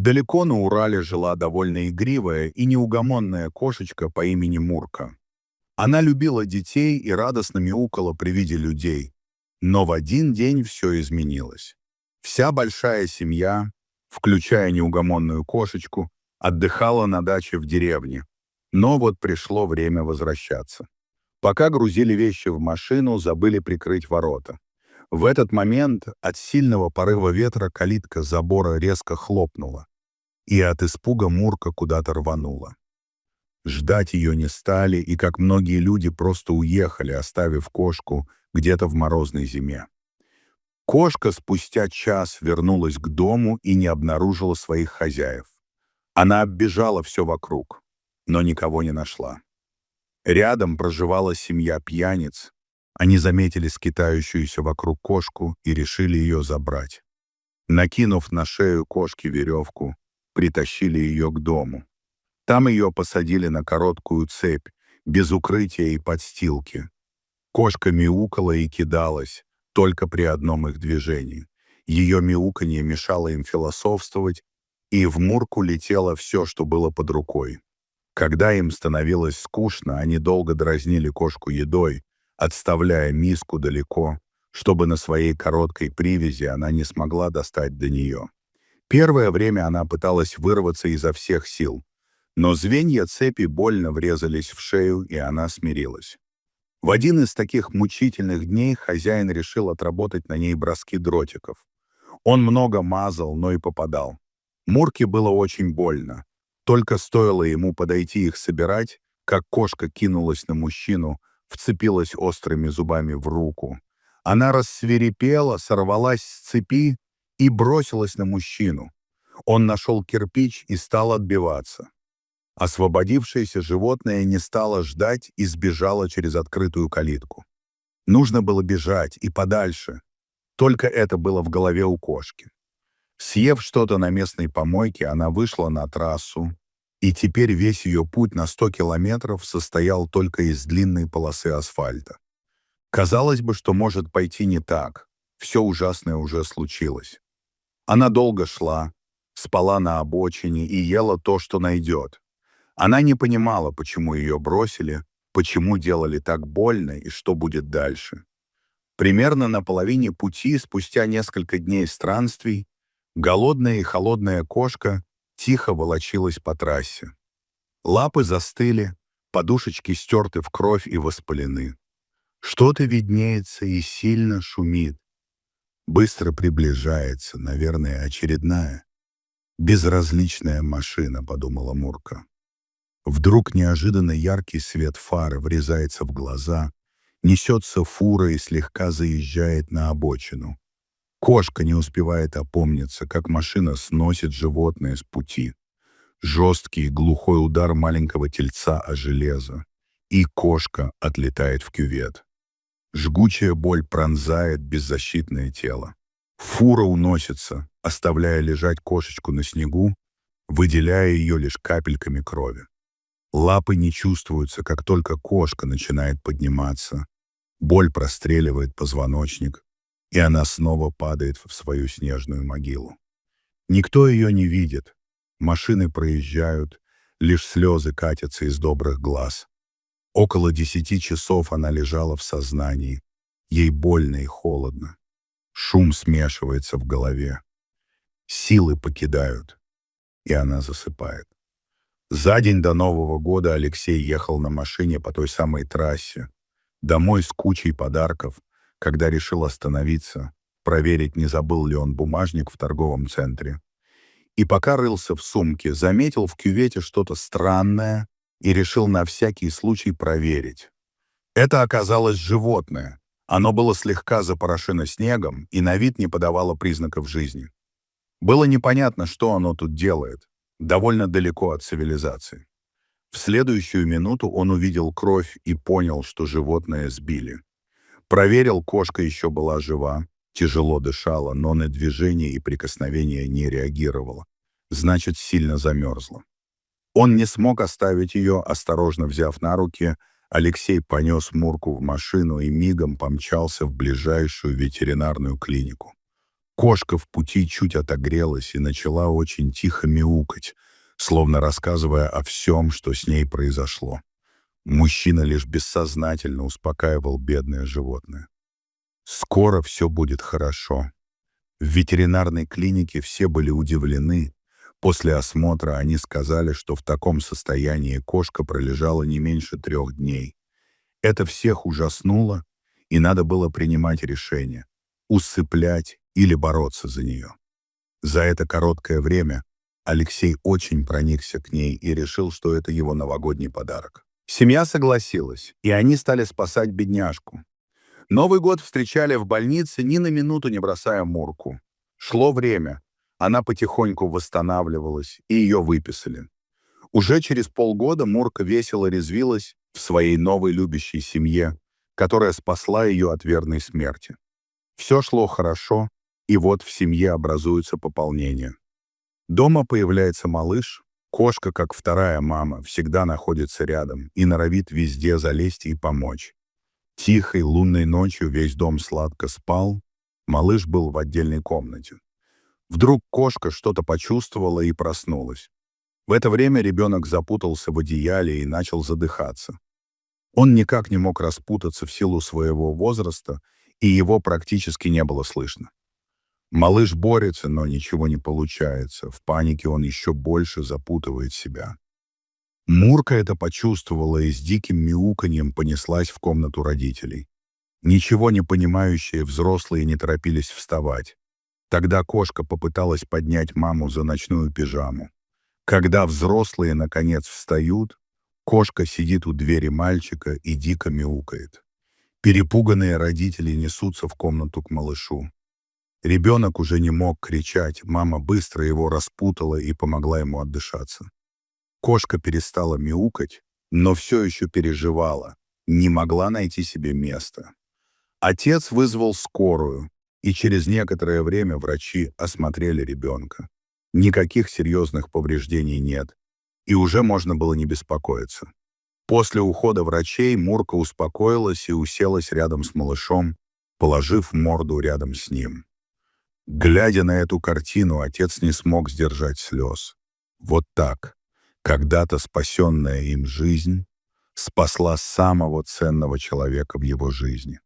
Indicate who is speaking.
Speaker 1: Далеко на Урале жила довольно игривая и неугомонная кошечка по имени Мурка. Она любила детей и радостно мяукала при виде людей. Но в один день все изменилось. Вся большая семья, включая неугомонную кошечку, отдыхала на даче в деревне. Но вот пришло время возвращаться. Пока грузили вещи в машину, забыли прикрыть ворота. В этот момент от сильного порыва ветра калитка забора резко хлопнула, и от испуга Мурка куда-то рванула. Ждать ее не стали, и, как многие люди, просто уехали, оставив кошку где-то в морозной зиме. Кошка спустя час вернулась к дому и не обнаружила своих хозяев. Она оббежала все вокруг, но никого не нашла. Рядом проживала семья пьяниц. Они заметили скитающуюся вокруг кошку и решили ее забрать. Накинув на шею кошки веревку, притащили ее к дому. Там ее посадили на короткую цепь, без укрытия и подстилки. Кошка мяукала и кидалась, только при одном их движении. Ее мяуканье мешало им философствовать, и в Мурку летело все, что было под рукой. Когда им становилось скучно, они долго дразнили кошку едой, отставляя миску далеко, чтобы на своей короткой привязи она не смогла достать до нее. Первое время она пыталась вырваться изо всех сил, но звенья цепи больно врезались в шею, и она смирилась. В один из таких мучительных дней хозяин решил отработать на ней броски дротиков. Он много мазал, но и попадал. Мурке было очень больно. Только стоило ему подойти их собирать, как кошка кинулась на мужчину, вцепилась острыми зубами в руку. Она рассвирепела, сорвалась с цепи и бросилась на мужчину. Он нашел кирпич и стал отбиваться. Освободившееся животное не стало ждать и сбежало через открытую калитку. Нужно было бежать и подальше. Только это было в голове у кошки. Съев что-то на местной помойке, она вышла на трассу, и теперь весь ее путь на 100 километров состоял только из длинной полосы асфальта. Казалось бы, что может пойти не так. Все ужасное уже случилось. Она долго шла, спала на обочине и ела то, что найдет. Она не понимала, почему ее бросили, почему делали так больно и что будет дальше. Примерно на половине пути, спустя несколько дней странствий, голодная и холодная кошка тихо волочилась по трассе. Лапы застыли, подушечки стерты в кровь и воспалены. Что-то виднеется и сильно шумит. Быстро приближается, наверное, очередная безразличная машина, подумала Мурка. Вдруг неожиданно яркий свет фары врезается в глаза, несется фура и слегка заезжает на обочину. Кошка не успевает опомниться, как машина сносит животное с пути. Жесткий глухой удар маленького тельца о железо, и кошка отлетает в кювет. Жгучая боль пронзает беззащитное тело. Фура уносится, оставляя лежать кошечку на снегу, выделяя ее лишь капельками крови. Лапы не чувствуются, как только кошка начинает подниматься. Боль простреливает позвоночник, и она снова падает в свою снежную могилу. Никто ее не видит. Машины проезжают, лишь слезы катятся из добрых глаз. Около 10 часов она лежала в сознании. Ей больно и холодно. Шум смешивается в голове. Силы покидают, и она засыпает. За день до Нового года Алексей ехал на машине по той самой трассе, домой с кучей подарков, когда решил остановиться, проверить, не забыл ли он бумажник в торговом центре. И пока рылся в сумке, заметил в кювете что-то странное и решил на всякий случай проверить. Это оказалось животное. Оно было слегка запорошено снегом и на вид не подавало признаков жизни. Было непонятно, что оно тут делает, довольно далеко от цивилизации. В следующую минуту он увидел кровь и понял, что животное сбили. Проверил, кошка еще была жива, тяжело дышала, но на движение и прикосновение не реагировала. Значит, сильно замерзла. Он не смог оставить ее, осторожно взяв на руки, Алексей понес Мурку в машину и мигом помчался в ближайшую ветеринарную клинику. Кошка в пути чуть отогрелась и начала очень тихо мяукать, словно рассказывая о всем, что с ней произошло. Мужчина лишь бессознательно успокаивал бедное животное. «Скоро все будет хорошо». В ветеринарной клинике все были удивлены. После осмотра они сказали, что в таком состоянии кошка пролежала не меньше 3 дней. Это всех ужаснуло, и надо было принимать решение — усыплять или бороться за нее. За это короткое время Алексей очень проникся к ней и решил, что это его новогодний подарок. Семья согласилась, и они стали спасать бедняжку. Новый год встречали в больнице, ни на минуту не бросая Мурку. Шло время, она потихоньку восстанавливалась, и ее выписали. Уже через полгода Мурка весело резвилась в своей новой любящей семье, которая спасла ее от верной смерти. Все шло хорошо, и вот в семье образуется пополнение. Дома появляется малыш, кошка, как вторая мама, всегда находится рядом и норовит везде залезть и помочь. Тихой лунной ночью весь дом сладко спал, малыш был в отдельной комнате. Вдруг кошка что-то почувствовала и проснулась. В это время ребенок запутался в одеяле и начал задыхаться. Он никак не мог распутаться в силу своего возраста, и его практически не было слышно. Малыш борется, но ничего не получается. В панике он еще больше запутывает себя. Мурка это почувствовала и с диким мяуканьем понеслась в комнату родителей. Ничего не понимающие взрослые не торопились вставать. Тогда кошка попыталась поднять маму за ночную пижаму. Когда взрослые наконец встают, кошка сидит у двери мальчика и дико мяукает. Перепуганные родители несутся в комнату к малышу. Ребенок уже не мог кричать, мама быстро его распутала и помогла ему отдышаться. Кошка перестала мяукать, но все еще переживала, не могла найти себе места. Отец вызвал скорую, и через некоторое время врачи осмотрели ребенка. Никаких серьезных повреждений нет, и уже можно было не беспокоиться. После ухода врачей Мурка успокоилась и уселась рядом с малышом, положив морду рядом с ним. Глядя на эту картину, отец не смог сдержать слез. Вот так, когда-то спасенная им жизнь спасла самого ценного человека в его жизни.